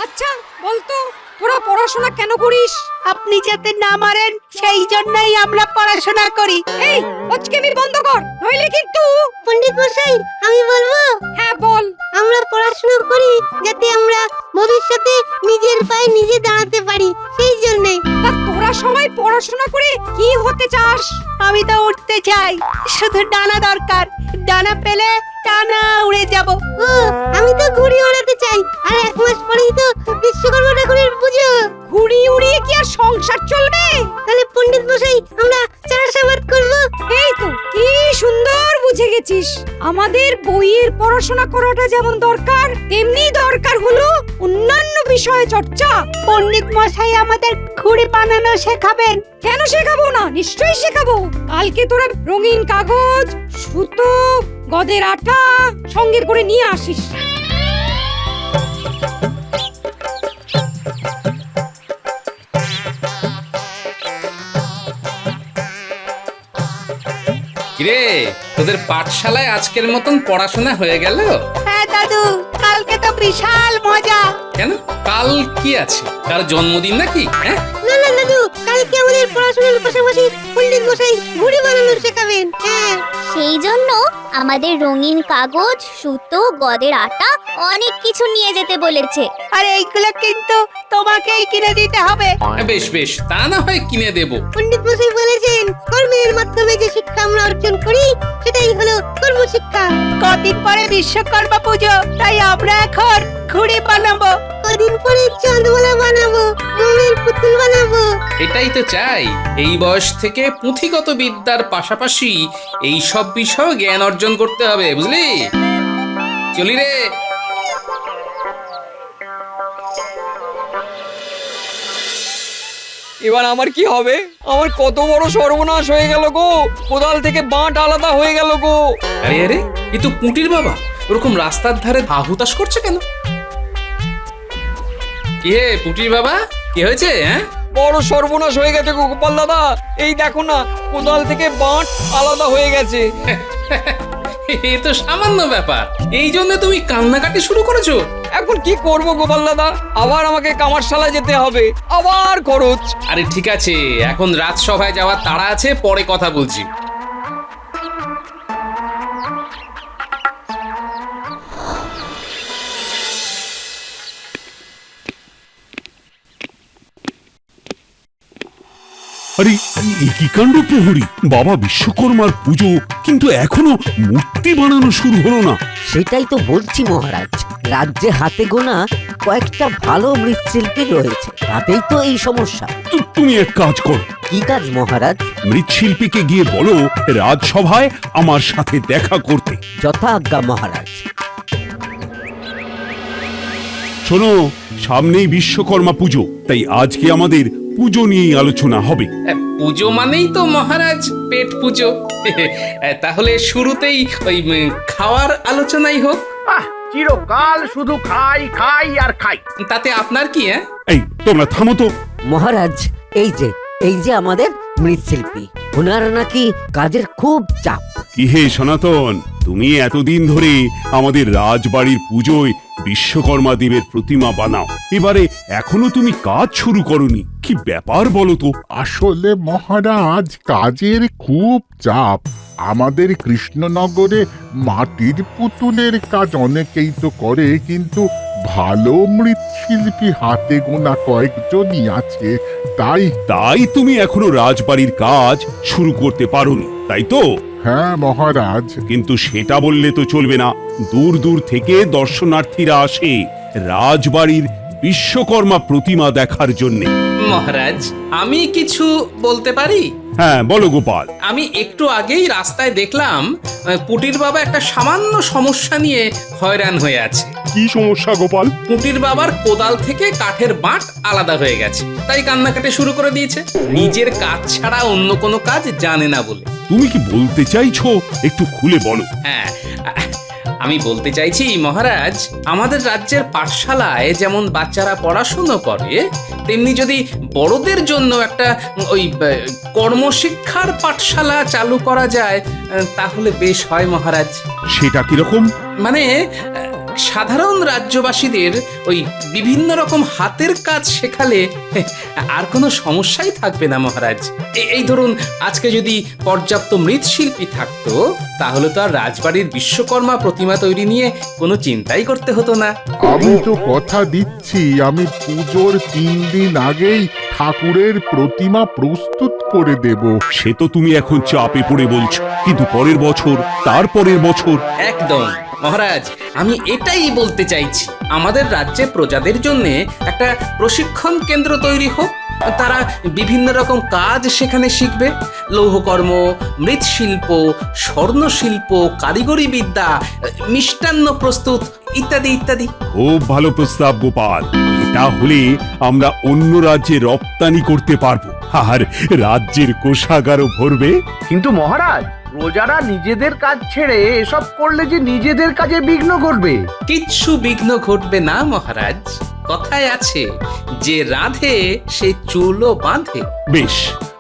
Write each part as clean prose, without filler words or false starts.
আচ্ছা বলতো তোরা পড়াশোনা কেন করিস? আপনি যাতে না মারেন সেই জন্যই আমরা পড়াশোনা করি। এই আজকেমি বন্ধ কর, নইলে কিন্তু। পণ্ডিত মশাই, আমি বলবো? হ্যাঁ বল। আমরা পড়াশোনা করি যাতে আমরা ভবিষ্যতে নিজের পায়ে নিজে দাঁড়াতে পারি, সেই জন্যে। তা তোরা সবাই পড়াশোনা করে কি হতে চাস? আমি তো উঠতে চাই, শুধু ডানা দরকার। ডানা পেলে টানা উড়ে যাব। ও, আমি তো ঘুড়ি ওড়াতে চাই। আর 1 মাস পরেই তো বিশ্বকর্মা ঠাকুরের পুজো। ঘুড়ি উড়িয়ে কি আর সংসার চলবে? তাহলে পণ্ডিত মশাই, আমরা চাষাবাদ করব। এই তো কি সুন্দর বুঝে গেছিস। আমাদের বইয়ের পড়াশোনা করাটা যেমন দরকার, তেমনি দরকার হলো অন্যান্য বিষয়ে চর্চা। পণ্ডিত মশাই আমাদের ঘুড়ি বানানো শেখাবেন। কেন শেখাবো না? নিশ্চয়ই শেখাবো। কালকে তোরা রঙিন কাগজ, সুতো, গদের আটা সঙ্গে করে নিয়ে আসিস। কিরে, তোদের পাঠশালায় আজকের মতন পড়াশোনা হয়ে গেল? হ্যাঁ দাদু, কালকে তো বিশাল মজা। কেন, কাল কি আছে? কার জন্মদিন নাকি? হ্যাঁ, না না দাদু, কালকে আমাদের পড়াশোনার পাশাপাশি পণ্ডিত মশাই ঘুড়ি বানানো শেখাবেন। হ্যাঁ, সেই জন্য আমাদের রঙিন কাগজ, সুতো, গদের আটা অনেক কিছু নিয়ে যেতে বলেছে। আর এইগুলো কিন্তু তোমাকেই কিনে দিতে হবে। বেশ বেশ, তা না হয় কিনে দেব। পণ্ডিত মশাই বলেছেন কর্মের মাধ্যমে যে শিক্ষা আমরা অর্জন করি সেটাই হলো কর্মশিক্ষা। কদিন পরে বিশ্বকর্মা পুজো, তাই আমরা এখন ঘুড়ি বানাবো। কদিন পরে চাঁদমালা বানাবো, মোমের পুতুল বানাবো। এটাই তো চাই। এই বয়স থেকে পুঁথিগত বিদ্যার পাশাপাশি এই সব বিষয় জ্ঞান অর্জন করতে হবে, বুঝলি? চলি রে। এবার আমার কি হবে? আমার কত বড় সর্বনাশ হয়ে গেল গো! কোদাল থেকে বাঁট আলাদা হয়ে গেল গো! আরে আরে, এ তো পুঁটির বাবা। ওরকম রাস্তার ধারে হাহুতাশ করছে কেন? কি হে পুঁটির বাবা, কি হয়েছে? হ্যাঁ, বড় সর্বনাশ হয়ে গেছে গো গোপাল দাদা। এই দেখো না, কোদাল থেকে বাঁট আলাদা হয়ে গেছে। এ তো সামান্য ব্যাপার, এই জন্য তুমি কান্নাকাটি শুরু করেছো? এখন কি করব গোপাল দাদা? আবার আমাকে কামারশালা যেতে হবে, আবার খরচ। আরে ঠিক আছে, এখন রাজসভায় যাওয়ার তাড়া আছে, পরে কথা বলছি। আরে কি কাণ্ড প্রহরী! বাবা বিশ্বকর্মার পুজো, কিন্তু এখনো মূর্তি বানানো শুরু হলো না। সেটাই তো বলছি মহারাজ, রাজ্যে হাতে গোনা কয়েকটা ভালো মৃৎশিল্পী রয়েছে, তাতেই তো এই সমস্যা। তুমি এক কাজ করো, কি কাজ মহারাজ? মৃৎশিল্পীকে গিয়ে বলো রাজসভায় আমার সাথে দেখা করতে। যথা আজ্ঞা মহারাজ। শোনো, সামনেই বিশ্বকর্মা পুজো, তাই আজকে আমাদের পুজো নিয়েই আলোচনা হবে। পুজো মানেই তো মহারাজ পেট পুজো। তাহলে শুরুতেই ওই খাওয়ার আলোচনাই হোক। চিরকাল শুধু খাই খাই আর খাই। তাতে আপনার কি? হ্যাঁ, এই তোমরা থামো তো। মহারাজ, এই যে আমাদের মৃৎশিল্পী, ওনার নাকি কাজের খুব চাপ। কি হে সনাতন, তুমি এতদিন ধরে আমাদের রাজবাড়ির পুজোয় বিশ্বকর্মা দেবের প্রতিমা বানাও, এবারে এখনো তুমি কাজ শুরু করনি, কি ব্যাপার বলো তো? আসলে মহারাজ, কাজের খুব চাপ। আমাদের কৃষ্ণনগরে মাটির পুতুলের কাজ অনেকেই তো করে, কিন্তু ভালো মৃৎশিল্পী হাতে গোনা কয়েকজনই আছে। তাই তুমি এখনো রাজবাড়ির কাজ শুরু করতে পারোনি, তাই তো? হ্যাঁ মহারাজ। কিন্তু সেটা বললে তো চলবে না। দূর দূর থেকে দর্শনার্থীরা আসে রাজবাড়ির বিশ্বকর্মা প্রতিমা দেখার জন্য। মহারাজ, আমি কিছু বলতে পারি? হ্যাঁ বলো গোপাল। আমি একটু আগেই রাস্তায় দেখলাম পুটির বাবা একটা সামান্য সমস্যা নিয়ে হয়রান হয়ে আছে। কি সমস্যা গোপাল? পুটির বাবার কোদাল থেকে কাঠের বাঁট আলাদা হয়ে গেছে, তাই কান্নাকাটি শুরু করে দিয়েছে। নিজের কাজ ছাড়া অন্য কোনো কাজ জানে না বলে। তুমি কি বলতে চাইছো, একটু খুলে বলো। হ্যাঁ, আমি বলতে চাইছি মহারাজ, আমাদের রাজ্যের পাঠশালায় যেমন বাচ্চারা পড়াশুনো করে, তেমনি যদি বড়দের জন্য একটা ওই কর্মশিক্ষার পাঠশালা চালু করা যায় তাহলে বেশ হয় মহারাজ। সেটা কিরকম? মানে সাধারণ রাজ্যবাসীদের ওই বিভিন্ন রকম হাতের কাজ শেখালে আর কোনো সমস্যাই থাকবে না মহারাজ। এই ধরুন, আজকে যদি পর্যাপ্ত মৃৎশিল্পী থাকতো তাহলে তো আর রাজবাড়ির বিশ্বকর্মা প্রতিমা তৈরি নিয়ে কোনো চিন্তাই করতে হতো না। আমি তো কথা দিচ্ছি, আমি পুজোর 3 দিন আগেই ঠাকুরের প্রতিমা প্রস্তুত করে দেব। সে তো তুমি এখন চাপে পড়ে বলছো, কিন্তু পরের বছর, তারপরের বছর। একদম মহারাজ, আমি এটাই বলতে চাইছি, আমাদের রাজ্যে প্রজাদের জন্য একটা প্রশিক্ষণ কেন্দ্র তৈরি হোক। তারা বিভিন্ন রকম কাজ সেখানে শিখবে, লৌহকর্ম, মৃৎশিল্প, স্বর্ণশিল্প, কারিগরি বিদ্যা, মিষ্টান্ন প্রস্তুত ইত্যাদি ইত্যাদি। খুব ভালো প্রস্তাব গোপাল। এটা হলে আমরা অন্য রাজ্যে রপ্তানি করতে পারবো, আর রাজ্যের কোষাগারও ভরবে। কিন্তু মহারাজ, প্রজারা নিজেদের কাজ ছেড়ে এসব করলে যে নিজেদের কাজে বিঘ্ন ঘটবে। কিচ্ছু বিঘ্ন ঘটবে না মহারাজ। কথায় আছে, যে রাধে সে চুলও বাঁধে। বেশ,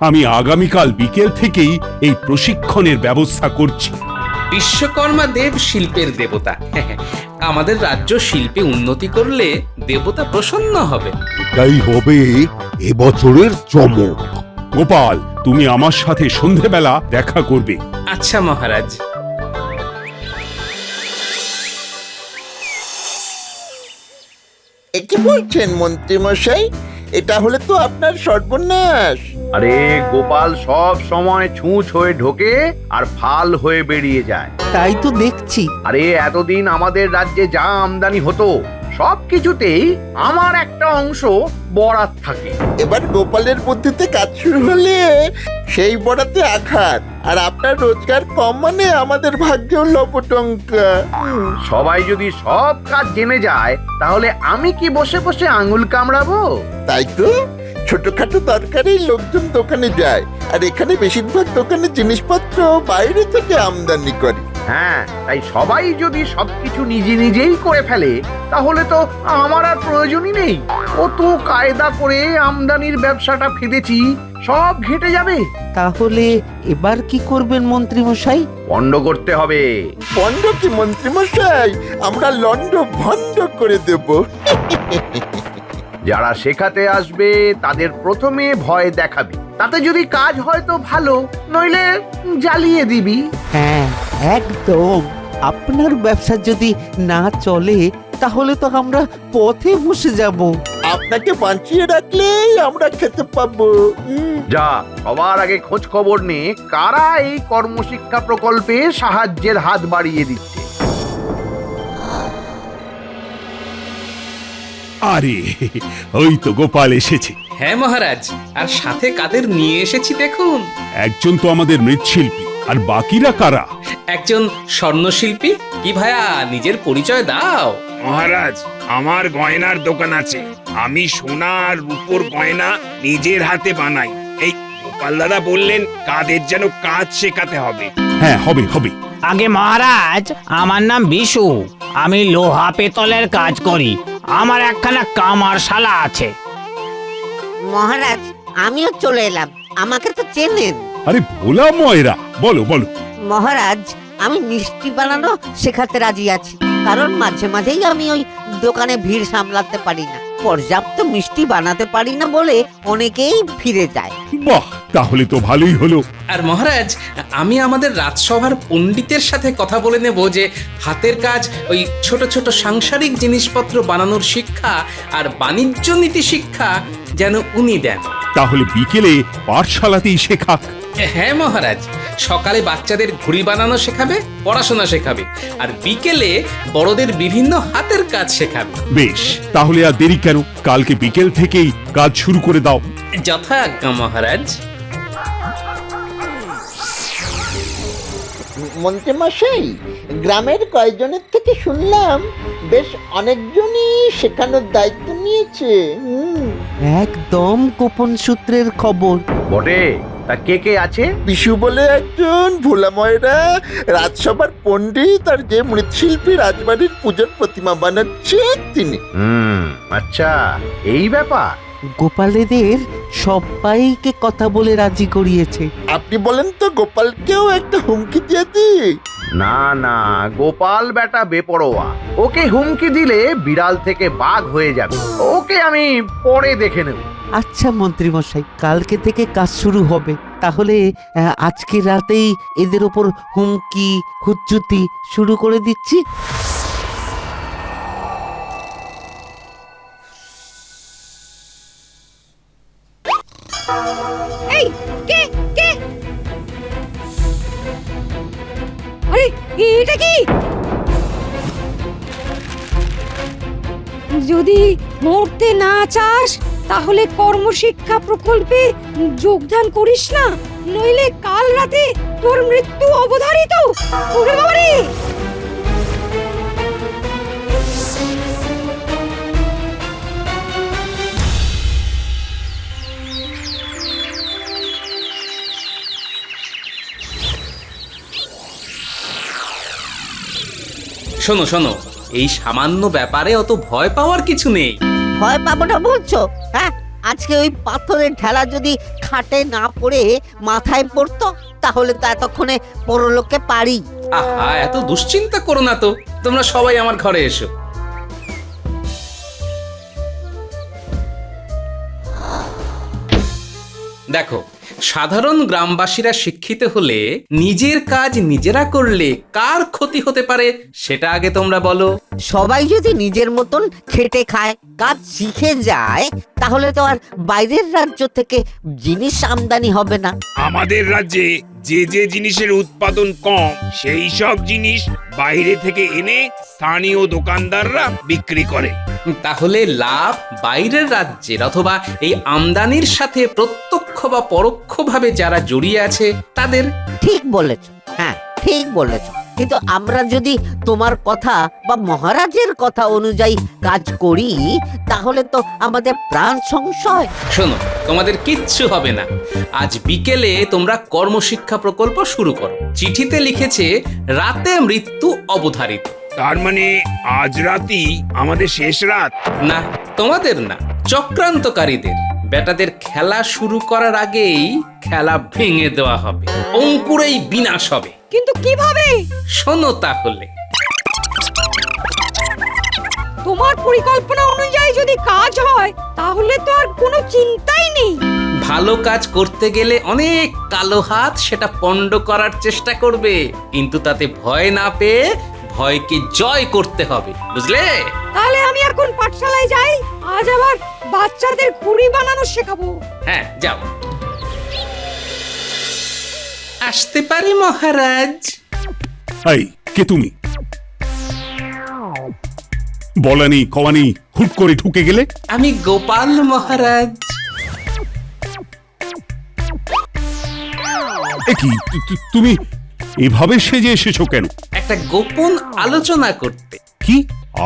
আমি আগামীকাল বিকেল থেকেই এই প্রশিক্ষণের ব্যবস্থা করছি। বিশ্বকর্মা দেব শিল্পের দেবতা। আমাদের রাজ্য শিল্পে উন্নতি করলে দেবতা প্রসন্ন হবে। এটাই হবে এবছরের চমক। গোপাল, তুমি আমার সাথে সন্ধেবেলা দেখা করবে। আচ্ছা মহারাজ। কি বলছেন মন্ত্রী মশাই? এটা হলে তো আপনার সর্বনাশ। আরে গোপাল সব সময় ছুঁচ হয়ে ঢোকে আর ফাল হয়ে বেরিয়ে যায়। তাই তো দেখছি। আরে এতদিন আমাদের রাজ্যে যা আমদানি হতো সবকিছুতেই আমার একটা অংশ বরাত থাকে। এবার গোপালের বুদ্ধিতে কাজ শুরু হলে সেই বড়াতে আঘাত, আর আপনার রোজগার কম মানে আমাদের ভাগ্যেও লপটঙ্কা। সবাই যদি সব কাজ জেনে যায় তাহলে আমি কি বসে বসে আঙুল কামড়াবো? তাই তো, ছোটখাটো দরকারেই লোকজন দোকানে যায়, আর এখানে বেশিরভাগ দোকানের জিনিসপত্র বাইরে থেকে আমদানি করে। হ্যাঁ, তাই সবাই যদি সবকিছু নিজে নিজেই করে ফেলে তাহলে তো আমার আর প্রয়োজনই নেই। কত কায়দা করে আমদানির ব্যবসাটা ফেলেছি, সব ঘেটে যাবে। তাহলে এবার কি করবেন মন্ত্রী মশাই? বন্ধ করতে হবে। বন্ধ কি মন্ত্রী মশাই, আমরা লন্ড ভন্ড করে দেব। যারা শেখাতে আসবে তাদের প্রথমে ভয় দেখাবি, তাতে যদি কাজ হয় তো ভালো, নইলে জ্বালিয়ে দিবি। হ্যাঁ, একদম। আপনার ব্যবসা যদি না চলে তাহলে তো আমরা পথে বসে যাব। আপনাকে বাঁচিয়ে রাখলেই আমরা খেতে পাবো। যা, সবার আগে খোঁজ খবর নে কারা এই কর্মশিক্ষা প্রকল্পে সাহায্যের হাত বাড়িয়ে দিচ্ছে। আরে, ওই তো গোপাল এসেছে। হ্যাঁ মহারাজ, আর সাথে কাদের নিয়ে এসেছি দেখুন। একজন তো আমাদের মৃৎশিল্পী, আর বাকিরা কারা? একজন স্বর্ণশিল্পী। কি ভাইয়া, নিজের পরিচয় দাও। মহারাজ, আমার গয়নার দোকান আছে। আমি সোনা আর রূপোর গয়না নিজের হাতে বানাই। এই গোপাল দাদা বললেন কাদের যেন কাজ শেখাতে হবে। হ্যাঁ, হবে হবে। আগে মহারাজ, আমার নাম বিশু। আমি লোহা পেতলের কাজ করি। আমার একখানা কামারশালা আছে। মহারাজ, আমিও চলে এলাম, আমাকে তো চেনেন। আরে ভোলা ময়রা, বলো বলো। মহারাজ, আমি মিষ্টি বানানো শেখাতে রাজি আছি, কারণ মাঝে মাঝেই আমি ওই দোকানে ভিড় সামলাতে পারি না, পর্যাপ্ত মিষ্টি বানাতে পারি না বলে অনেকেই ফিরে যায়। বাহ, তাহলে তো ভালোই হলো। আর মহারাজ, আমি আমাদের রাজসভার পণ্ডিতের সাথে কথা বলে নেব যে হাতের কাজ, ওই ছোট ছোট সাংসারিক জিনিসপত্র বানানোর শিক্ষা আর বাণিজ্য নীতি শিক্ষা যেন উনি দেন। তাহলে বিকেলে পাঠশালাতেই শেখাক। হ্যাঁ মহারাজ, সকালে বাচ্চাদের ঘুড়ি বানানো শেখাবে, পড়াশোনা শেখাবে, আর বিকেলে বড়দের বিভিন্ন হাতের কাজ শেখাবে। বেশ, তাহলে আর দেরি কেন, কালকে বিকেল থেকেই কাজ শুরু করে দাও। যথা আজ্ঞা মহারাজ। মন্ত্রী মশাই, গ্রামের কয়েকজনের থেকে শুনলাম বেশ অনেকজনই শেখানোর দায়িত্ব নিয়েছে। একদম গোপন সূত্রের খবর বটে, তা কে কে আছে? বিশু বলে একজন, ভোলা ময়রা, রাজসভার পণ্ডিত, আর যে মৃৎশিল্পী রাজবাড়ির পুজোর প্রতিমা বানাচ্ছে তিনি। আচ্ছা, এই ব্যাপার। গোপালেদের সবাইকে কথা বলে রাজি করিয়েছে। আপনি বলেন তো গোপালকেও একটা হুমকি দিয়ে দি। না না, গোপাল বেটা বেপরোয়া, ওকে হুমকি দিলে বিড়াল থেকে বাঘ হয়ে যাবে। ওকে আমি পরে দেখে নেব। আচ্ছা মন্ত্রী মশাই, কালকে থেকে কাজ শুরু হবে। তাহলে আজকে রাতেই এদের ওপর হুমকি হুজ্জুতি শুরু করে দিচ্ছি। এই কে কে? আরে এটা কি? যদি মরতে না চাস তাহলে কর্মশিক্ষা প্রকল্পে যোগদান করিস না, নইলে কাল রাতে তোর মৃত্যু অবধারিত। ওরে বাবারে! শোনো শোনো, এই সামান্য ব্যাপারে অত ভয় পাওয়ার কিছু নেই। ভয় পাবো না বলছো? হ্যাঁ, আজকে ওই পাথরের ঢেলা যদি খাটে না পড়ে মাথায় পড়তো তাহলে তো এতক্ষণে পরলোকে পারি। আহা, এত দুশ্চিন্তা করো না তো, তোমরা সবাই আমার ঘরে এসো। দেখো, সাধারণ গ্রামবাসীরা শিক্ষিত হলে নিজের কাজ নিজেরা করলে কার ক্ষতি হতে পারে সেটা আগে তোমরা বলো। সবাই যদি নিজের মতন খেটে খায়, কাজ শিখে যায়, তাহলে তো আর বাইরের রাজ্য থেকে জিনিস আমদানি হবে না। আমাদের রাজ্যে যে যে জিনিসের উৎপাদন কম সেই সব জিনিস বাইরে থেকে এনে স্থানীয় দোকানদাররা বিক্রি করে। তাহলে লাভ বাইরের রাজ্যের অথবা এই আমদানির সাথে প্রত্যক্ষ বা পরোক্ষভাবে যারা জড়িয়ে আছে তাদের। ঠিক বলেছ, হ্যাঁ ঠিক বলেছ। কিন্তু আমরা যদি তোমার কথা বা মহারাজের কথা অনুযায়ী কাজ করি তাহলে তো আমাদের প্রাণ সংশয়। শোনো, তোমাদের কিচ্ছু হবে না। আজ বিকেলে তোমরা কর্মশিক্ষা প্রকল্প শুরু করো। চিঠিতে লিখেছে রাতে মৃত্যু অবধারিত। তার মানে আজ রাতই আমাদের শেষ রাত? না, তোমাদের না, চক্রান্তকারীদের। বেটাদের খেলা শুরু করার আগেই খেলা ভেঙে দেওয়া হবে, অঙ্কুরেই বিনাশ হবে। কিন্তু কিভাবে? শোনো তাহলে। তোমার পরিকল্পনা অনুযায়ী যদি কাজ হয় তাহলে তো আর কোনো চিন্তাই নেই। ভালো কাজ করতে গেলে অনেক কালো হাত সেটা পণ্ড করার চেষ্টা করবে, কিন্তু তাতে ভয় না পেয়ে ভয়কে জয় করতে হবে, বুঝলে? তাহলে আমি এখন পাঠশালায় যাই, আজ আবার বাচ্চাদের ঘুড়ি বানানো শেখাবো। হ্যাঁ, যাও। আসতে পারি মহারাজ? এই কে তুমি? বলানি কওয়ানি হুট করে ঢুকে গেলে। আমি গোপাল মহারাজ। কি তুমি এভাবে সেজে এসেছো কেন? একটা গোপন আলোচনা করতে। কি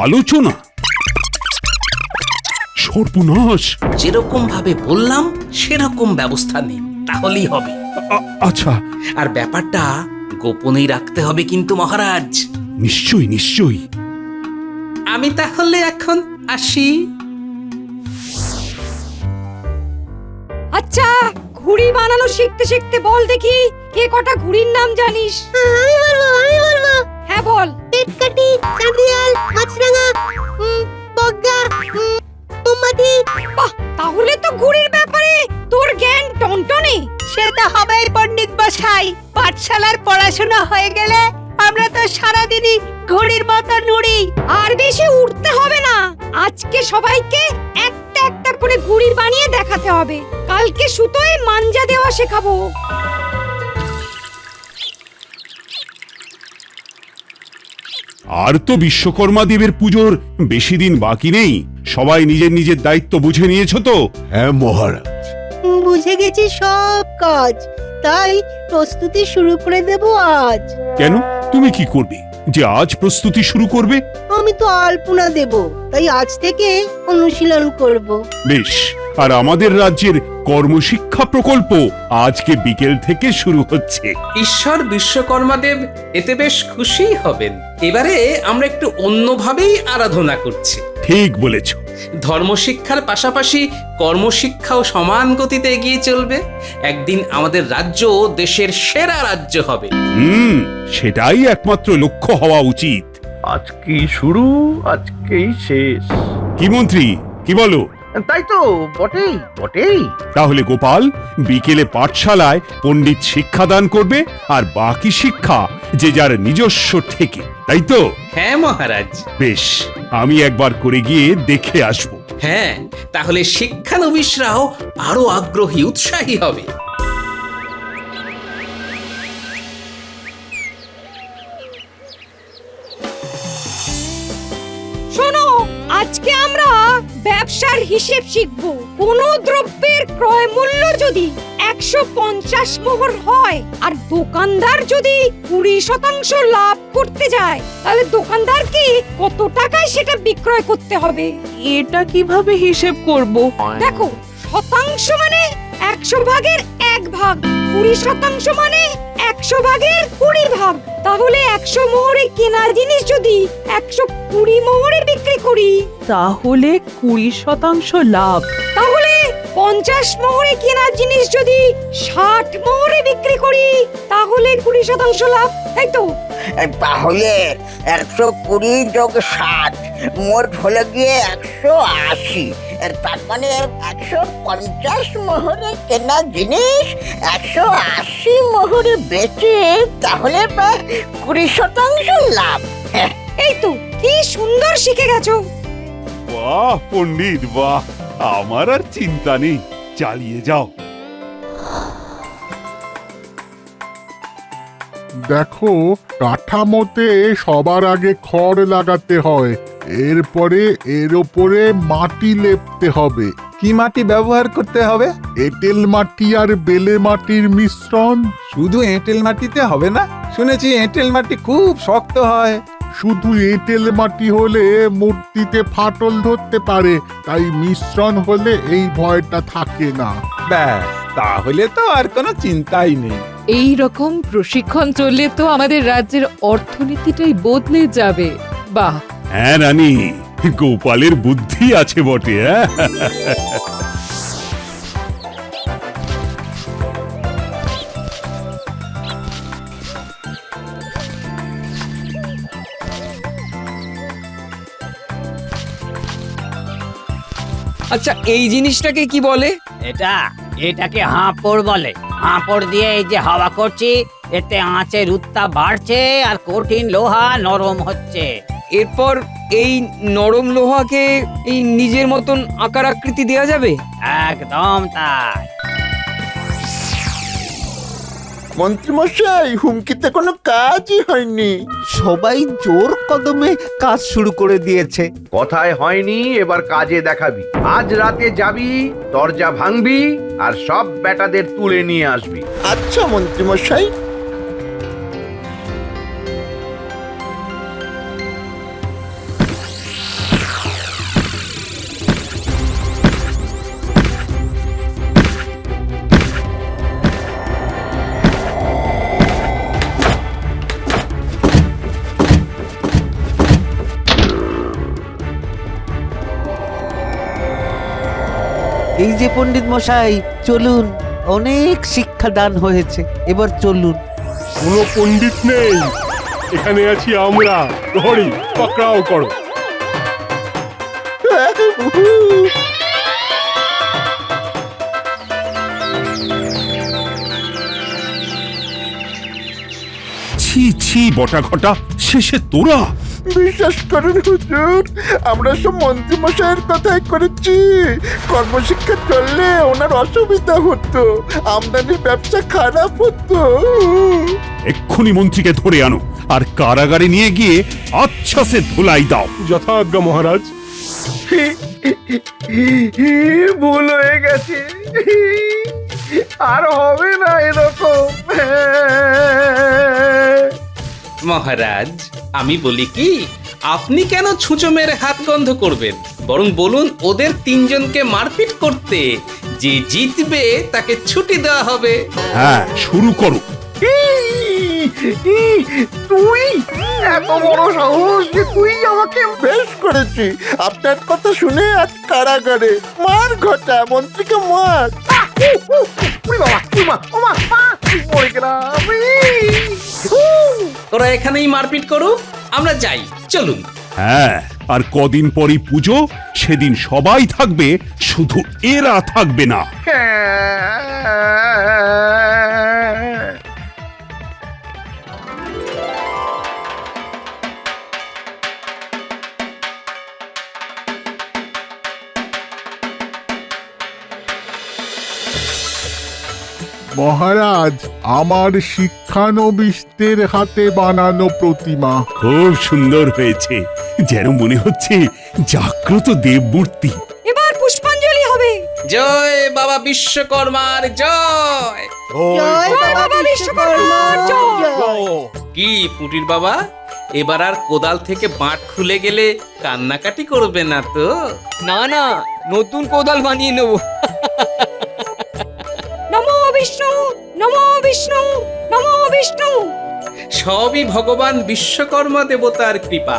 আলোচনা? সর্বনাশ! যেরকম ভাবে বললাম সেরকম ব্যবস্থা নেই, তাহলেই হবে। আচ্ছা। আর ব্যাপারটা গোপনেই রাখতে হবে কিন্তু মহারাজ। নিশ্চয়ই নিশ্চয়ই। আমি তাহলে এখন আসি। আচ্ছা, ঘুড়ি বানানো শিখতে শিখতে বল দেখি কে কটা ঘুড়ির নাম জানিস? আমি বলবো। হ্যাঁ বল। পেটকাটি, চাঁদিয়াল, মাছরাঙা, বগা, মোমবাতি। বাহ, তাহলে তো ঘুড়ির ব্যাপারে তোর জ্ঞান টনটনে। সেটা হবেই পণ্ডিত মশাই। পাঠশালার পড়াশোনা হয়ে গেলে আমরা তো সারাদিনই ঘুড়ির মতো নুড়ি। আর বেশি উঠতে হবে না, আজকে সবাইকে একটা একটা করে ঘুড়ি বানিয়ে দেখাতে হবে। কালকে সুতোয় মাঞ্জা দেওয়া শেখাবো। আর তো বিশ্বকর্মা দেবের পুজোর বেশি দিন বাকি নেই। সবাই নিজের নিজের দায়িত্ব বুঝে নিয়েছো তো? হ্যাঁ মহারাজ। বুঝে গেছি সব কাজ, তাই প্রস্তুতি শুরু করে দেব আজ। কেন, তুমি কি করবে যে আজ প্রস্তুতি শুরু করবে? আমি তো আলপনা দেব, তাই আজ থেকে অনুশীলন করব। বেশ, আর আমাদের রাজ্যের কর্মশিক্ষা প্রকল্প আজকে বিকেল থেকে শুরু হচ্ছে। ঈশ্বর বিশ্বকর্মাদেব এতে বেশ খুশি হবেন। এবারে আমরা একটু অন্যভাবেই আরাধনা করছি। ঠিক বলেছ। ধর্মশিক্ষার পাশাপাশি কর্মশিক্ষাও সমান গতিতে এগিয়ে চলবে। একদিন আমাদের রাজ্য দেশের সেরা রাজ্য হবে। সেটাই একমাত্র লক্ষ্য হওয়া উচিত। আজকেই শুরু, আজকেই শেষ। কি মন্ত্রী, কি বলো? তাই তো, বটেই বটেই। তাহলে গোপাল বিকেলে পাঠশালায় পণ্ডিত শিক্ষাদান করবে, আর বাকি শিক্ষা যে যার নিজস্ব থেকে, তাই তো? হ্যাঁ মহারাজ। বেশ, আমি একবার করে গিয়ে দেখে আসবো। হ্যাঁ, তাহলে শিক্ষানবিশরাও আরো আগ্রহী, উৎসাহী হবে। শোনো, আজকে আমরা ব্যবসার হিসেব শিখব। কোন দ্রব্যের ক্রয় মূল্য যদি 150 মোহর হয় আর দোকানদার যদি 20% লাভ করতে যায়, তাহলে দোকানদারকে কত টাকায় সেটা বিক্রয় করতে হবে? এটা কিভাবে হিসেব করব? দেখো, শতাংশ মানে 100 ভাগের 1 ভাগ, 20% মানে 100 ভাগের 20 ভাগ। তাহলে 100 মোহরে কেনা জিনিস যদি 120 মোহরে বিক্রি করি, তাহলে 20% লাভ। তাহলে 50 মোহরে কেনা জিনিস যদি 60 মোহরে বিক্রি করি, তাহলে 20% লাভ, তাই তো? তাহলে 120 যোগ 60 মোট হলে গিয়ে 180। তার মানে 150 মোহরে কেনা জিনিস 180 মোহরে বেচে, তাহলে 20% লাভ। এই তো, কি সুন্দর শিখে গেছো। বাহ পণ্ডিত, বাহ! আমার আর চিন্তা নেই, চালিয়ে যাও। দেখো, কাঠামোতে সবার আগে খড় লাগাতে হয়, এরপরে এর ওপরে মাটি লেপতে হবে। কি মাটি ব্যবহার করতে হবে? এঁটেল মাটি আর বেলে মাটির মিশ্রণ। শুধু এঁটেল মাটিতে হবে না, শুনেছি এঁটেল মাটি খুব শক্ত হয়। শুধু এঁটেল মাটি হলে মূর্তিতে ফাটল ধরতে পারে, তাই মিশ্রণ হলে এই ভয়টা থাকে না। ব্যাস, তাহলে তো আর কোনো চিন্তাই নেই। এই রকম প্রশিক্ষণ চললে তো আমাদের রাজ্যের অর্থনীতিটাই বদলে যাবে। বাহ! হ্যাঁ রানী, গোপালের বুদ্ধি আছে বটে। আচ্ছা, এই জিনিসটাকে কি বলে? এটাকে হাঁপড় বলে। হাঁপড় দিয়ে এই যে হাওয়া করছি, এতে আঁচের উত্তাপ বাড়ছে আর কঠিন লোহা নরম হচ্ছে। এরপর এই নরম লোহাকে এই নিজের মতন আকার আকৃতি দেওয়া যাবে? একদম তাই। মন্ত্রীমশাই, হুমকিতে কোনো কাজই হয়নি। সবাই জোর কদমে কাজ শুরু করে দিয়েছে। কথায় হয়নি, এবার কাজে দেখাবি। আজ রাতে যাবি, দরজা ভাঙবি আর সব বেটাদের তুলে নিয়ে আসবি। আচ্ছা মন্ত্রীমশাই। এই যে পণ্ডিত মশাই, চলুন, অনেক শিক্ষাদান হয়েছে, এবার চলুন। কোনো পণ্ডিত নেই, এখানে আছি আমরা। প্রহরী, পাকড়াও করো। ছি ছি বটা ঘটা, শেষে তোরা! বিশ্বাস করুন হুজুর, আমরা সব মন্ত্রীমশাইয়ের কথাই করেছি। কর্মশিক্ষা চললে ওনার অসুবিধা হতো, আমদানির ব্যবসা খারাপ হতো। এক্ষুনি মন্ত্রীকে ধরে আনো আর কারাগারে নিয়ে গিয়ে আচ্ছা সে ধুলাই দাও। যথাজ্ঞা মহারাজ। ভুল হয়ে গেছে, আর হবে না এরকম। মহারাজ, আমি বলি কি, আপনি কেন ছুঁচো মেরে হাত গন্ধ করবেন? বরং বলুন ওদের 3 জনকে মারপিট করতে। যে জিতবে তাকে ছুটি দেওয়া হবে। হ্যাঁ, শুরু করো। তুই এত বড় সাহস যে তুই আমাকে বেশ করেছি আপনার কথা শুনে আজ কারাগারে মার ঘটা মন্ত্রীকে মার মরে গেলাম তোরা এখানেই মারপিট করুক, আমরা যাই, চলুন। হ্যাঁ, আর কদিন পরই পুজো, সেদিন সবাই থাকবে, শুধু এরা থাকবে না। মহারাজ, আমার শিক্ষানবিশদের হাতে বানানো প্রতিমা। খুব সুন্দর হয়েছে, যেন মনে হচ্ছে জাগ্রত দেবমূর্তি। এবার পুষ্পাঞ্জলি হবে। জয় বাবা বিশ্বকর্মার জয়। জয় বাবা বিশ্বকর্মার জয়। কি পুটির বাবা, এবার আর কোদাল থেকে বাঁট খুলে গেলে কান্নাকাটি করবে না তো? না না, নতুন কোদাল বানিয়ে নেবো। নমো বিষ্ণু, নমো বিষ্ণু, নমো বিষ্ণু। সবই ভগবান বিশ্বকর্মা দেবতার কৃপা।